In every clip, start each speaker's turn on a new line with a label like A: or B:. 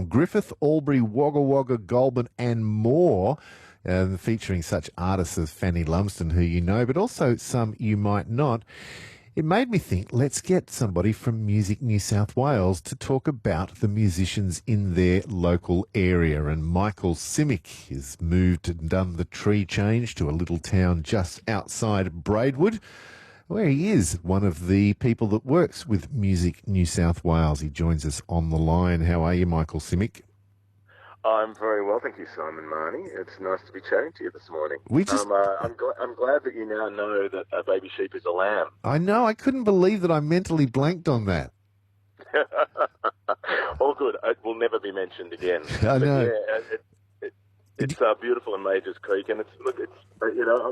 A: from Griffith, Albury, Wagga Wagga, Goulburn and more, featuring such artists as Fanny Lumsden, who you know, but also some you might not. It made me think, let's get somebody from Music New South Wales to talk about the musicians in their local area. And Michael Simic has moved and done the tree change to a little town just outside Braidwood, where he is one of the people that works with Music New South Wales. He joins us on the line. How are you, Michael Simic?
B: I'm very well, thank you, Simon Marnie. It's nice to be chatting to you this morning. I'm glad that you now know that a baby sheep is a lamb.
A: I know. I couldn't believe that I mentally blanked on that.
B: All good. It will never be mentioned again.
A: I know.
B: It's beautiful in Majors Creek, and I've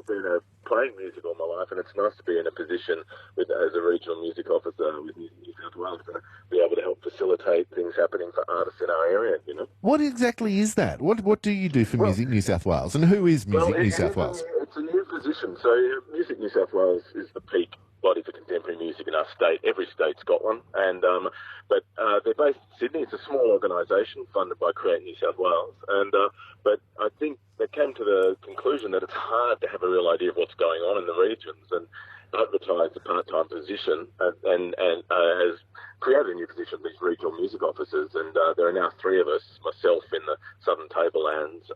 B: been playing music all my life, and it's nice to be in a position as a regional music officer with Music New South Wales to be able to help facilitate things happening for artists in our area.
A: What exactly is that? What do you do for Music New South Wales, and who is Music New South Wales?
B: It's a new position. So Music New South Wales is the peak body for contemporary music in our state. Every state's got one, and but they're based in Sydney. It's a small organisation funded by Create New South Wales, and but I think they came to the conclusion that it's hard to have a real idea of what's going on in the regions, and advertised a part-time position, and has created a new position, these regional music officers, and there are now three of us, myself in the Southern Tablelands,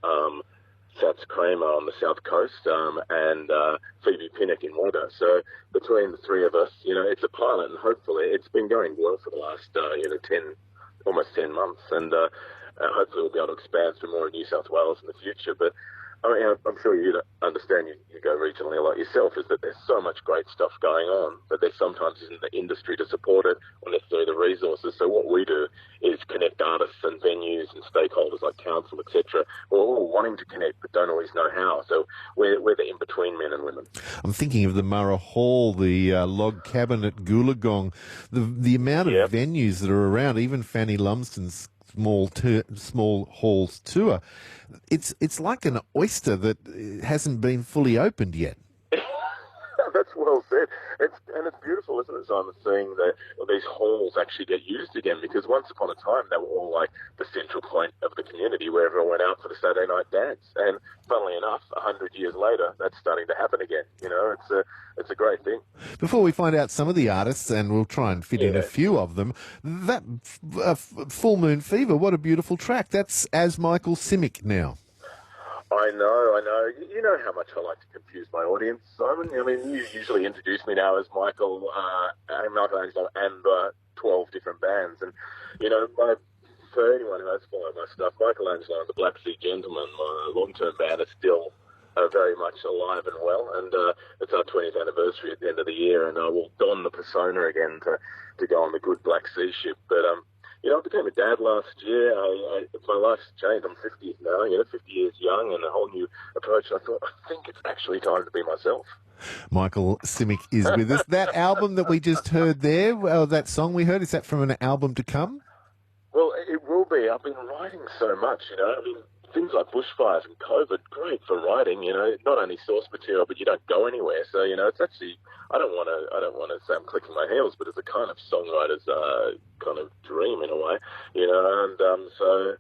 B: Sats Kramer on the south coast, and Phoebe Pinnock in Wagga. So between the three of us, it's a pilot, and hopefully it's been going well for the last almost 10 months, and hopefully we'll be able to expand to more in New South Wales in the future. But I mean, I'm sure you understand, you go regionally a lot yourself, is that there's so much great stuff going on, but there sometimes isn't the industry to support it or necessarily the resources. So what we do is connect artists and venues and stakeholders like council, etc. We're all wanting to connect but don't always know how. So we're the in-between men and women.
A: I'm thinking of the Murrah Hall, the log cabin at Goolagong, the amount of venues that are around, even Fanny Lumsden's small halls tour. It's like an oyster that hasn't been fully opened yet.
B: That's well said. It's beautiful, isn't it, Simon, seeing that these halls actually get used again, because once upon a time they were all like the central point of the community where everyone went out for the Saturday night dance. And funnily enough, 100 years later, that's starting to happen again. It's a great thing.
A: Before we find out some of the artists, and we'll try and fit in a few of them, that Full Moon Fever, what a beautiful track. That's as Michael Simic now.
B: I know. You know how much I like to confuse my audience, Simon. I mean, you usually introduce me now as Michael Angelo and 12 different bands. And, for anyone who has followed my stuff, Michael Angelo and the Black Sea Gentlemen, my long-term band, are still very much alive and well. And it's our 20th anniversary at the end of the year, and I will don the persona again to go on the good Black Sea ship. But, I became a dad last year. My life's changed. I'm 50 now, 50 years young, and a whole new approach. I thought, I think it's actually time to be myself.
A: Michael Simic is with us. That album that we just heard there, that song we heard, is that from an album to come?
B: Well, it will be. I've been writing so much, I mean, things like bushfires and COVID, great for writing, not only source material, but you don't go anywhere. So, it's actually, I don't want to say I'm clicking my heels, but it's a kind of songwriter's kind of dream in a way, and so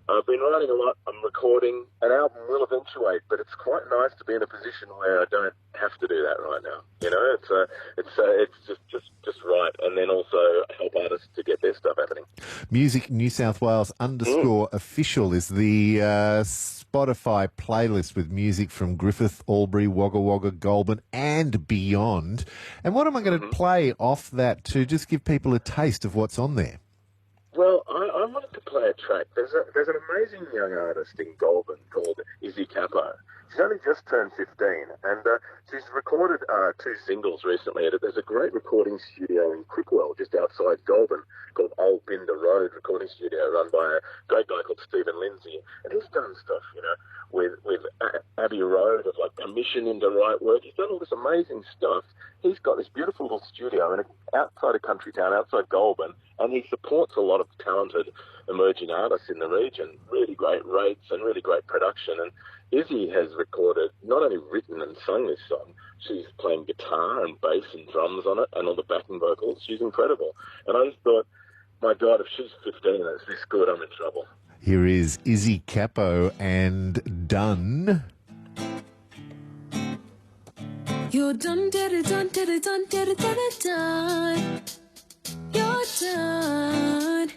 B: I've been writing a lot. I'm recording. An album will eventuate, but it's quite nice to be in a position where I don't have to do that right now. It's just right, and then also help artists to get their stuff happening.
A: Music New South Wales _official is the Spotify playlist with music from Griffith, Albury, Wagga Wagga, Goulburn and beyond. And what am I going to play off that to just give people a taste of what's on there?
B: Well, I wanted to play a track. There's an amazing young artist in Goulburn called Izzy Capo. She's only just turned 15, and she's recorded 2 singles recently. There's a great recording studio in Crickwell, just outside Goulburn, called Old Binder Road Recording Studio, run by a great guy called Stephen Lindsay. And he's done stuff, with Abbey Road, of like Commission into Right Work. He's done all this amazing stuff. He's got this beautiful little studio outside a country town, outside Goulburn, and he supports a lot of talented emerging artists in the region. Really great rates and really great production. And Izzy has recorded, not only written and sung this song, she's playing guitar and bass and drums on it and all the backing vocals. She's incredible. And I just thought, My God, if she's 15 and it's this good, I'm in trouble.
A: Here is Izzy Capo and Done.
C: You're done, did it, done, did it, done, did it, did it, done. You're done.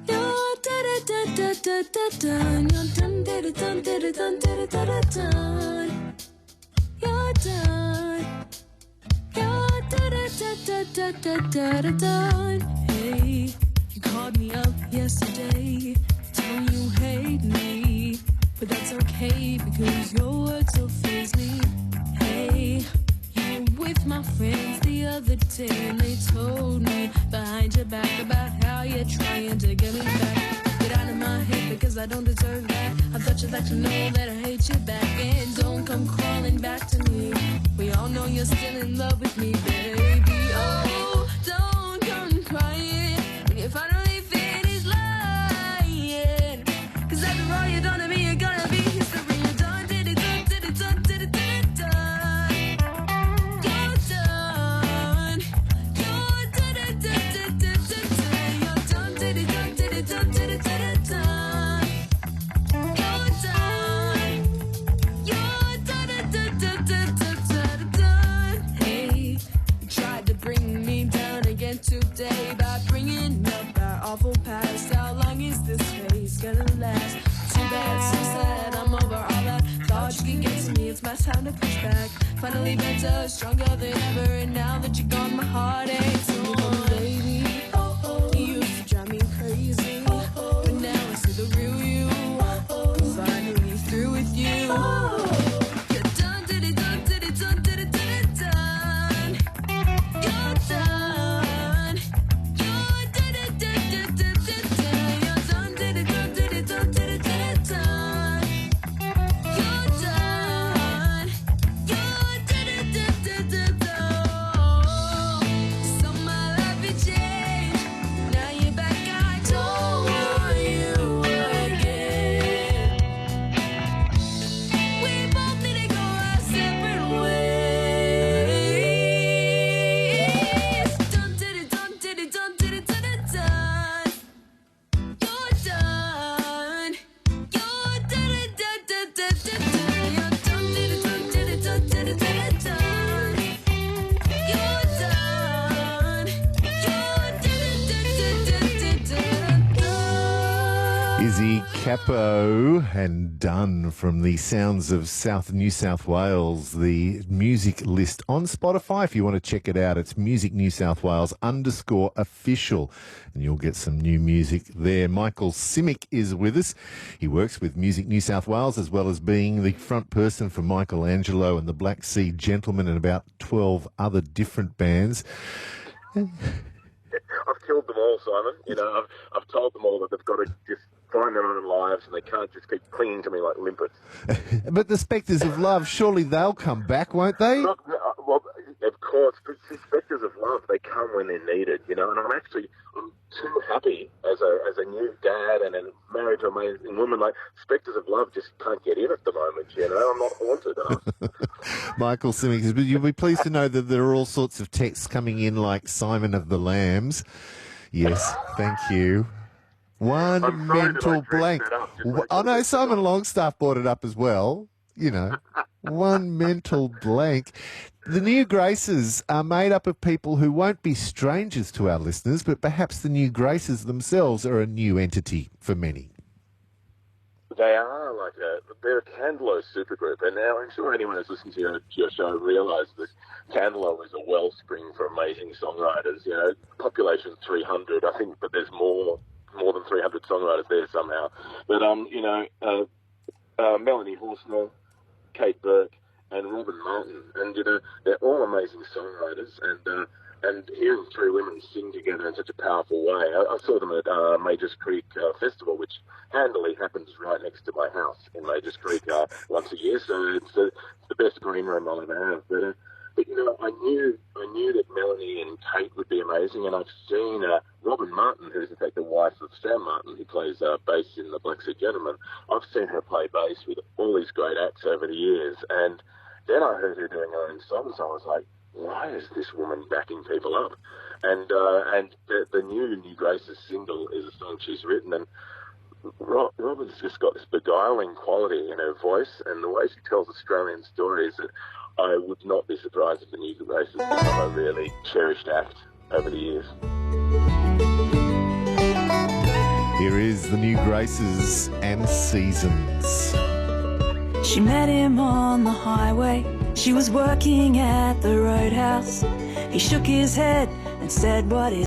C: You're did it, done, done, done, done, done. You're done, did it, done, did it, done, did it, did it, done. You're done. You're did it, done, done, done, done, done, done. Hey, you called me up yesterday, told you hate me, but that's okay because your words don't faze me. Hey, you were with my friends the other day and they told me behind your back about how you're trying to get me back. Get out of my head because I don't deserve that. I thought you'd like to know that I hate you back. And don't come crawling back to me. We all know you're still in love with me, baby. Oh, don't come crying when you finally finish lying. Cause after all you've done to me, you're gonna be history. You're done, did it, done, did it, done, did it, did it, done. You're done. You're did it, did it, did it, done. You're done, did it, done, did it, done, did it, did it, done. You're done. You're done, did it, did it, did it, done. Hey, you tried to bring me down again today by bringing up our awful past. How long is this phase gonna last? Too bad, so sad, I'm over all that. Thought you could get to me, it's my time to push back. Finally better, stronger than ever, and now that you're gone, my heart aches. Oh, baby, you used to drive me crazy, but now I see the real you. Finally through with you. You're done, did it, done, did it, done, did it, did it, done. You're done. You're did it, did it, did it, done. You're done, did it, done, did it, done, did it, did it, done. You're done. You're did it, did it, did it, done. So my life it changed. Now you're back, I don't want you again. We both need to go our separate ways. Done, did it, done, did it, done, did it, did it, done. You're done. You're did it, did, did, did, did, done. You're done, did it, done, did it, done, did it, did it, done. You're done. You're did it, did, did, did, did, did, done.
A: Izzy Capo and Done from the Sounds of South New South Wales, the music list on Spotify. If you want to check it out, it's Music New South Wales _official, and you'll get some new music there. Michael Simic is with us. He works with Music New South Wales as well as being the front person for Michelangelo and the Black Sea Gentlemen and about 12 other different bands.
B: I've killed them all, Simon. You know, I've told them all that they've got to just find their own lives and they can't just keep clinging to me like limpets.
A: But the Spectres of Love, surely they'll come back, won't they?
B: Look, well, of course, but the Spectres of Love, they come when they're needed, you know, and I'm too happy as a new dad and a married to an amazing woman. Like, Spectres of Love just can't get in at the moment, you know. I'm not haunted enough.
A: Michael Simic says, but you'll be pleased to know that there are all sorts of texts coming in like Simon of the Lambs. Yes, thank you. One
B: I'm sorry that I
A: mental
B: dressed
A: blank.
B: that up just like
A: Oh no,
B: that.
A: Simon Longstaff brought it up as well. You know, one mental blank. The New Graces are made up of people who won't be strangers to our listeners, but perhaps the New Graces themselves are a new entity for many.
B: They are they're a Candelo supergroup, and now I'm sure anyone who's listening to your show realises that Candelo is a wellspring for amazing songwriters. You know, population 300, I think, but there's more than 300 songwriters there somehow. But you know, Melanie Horsnell, Kate Burke, and Robin Martin, and you know, they're all amazing songwriters, and hearing three women sing together in such a powerful way. I saw them at Majors Creek Festival, which handily happens right next to my house in Majors Creek once a year, so it's the best green room I'll ever have. But you know, I knew that Melanie and Kate would be amazing, and I've seen Robin Martin, who's in fact the wife of Sam Martin, who plays bass in the Black Sea Gentlemen. I've seen her play bass with all these great acts over the years, and then I heard her doing her own songs. I was like, why is this woman backing people up? And the new Graces single is a song she's written, and Robin's just got this beguiling quality in her voice, and the way she tells Australian stories that I would not be surprised if the new Graces become a really cherished act over the years.
A: Here is the new Graces and Seasons.
D: She met him on the highway. She was working at the roadhouse. He shook his head and said, "What is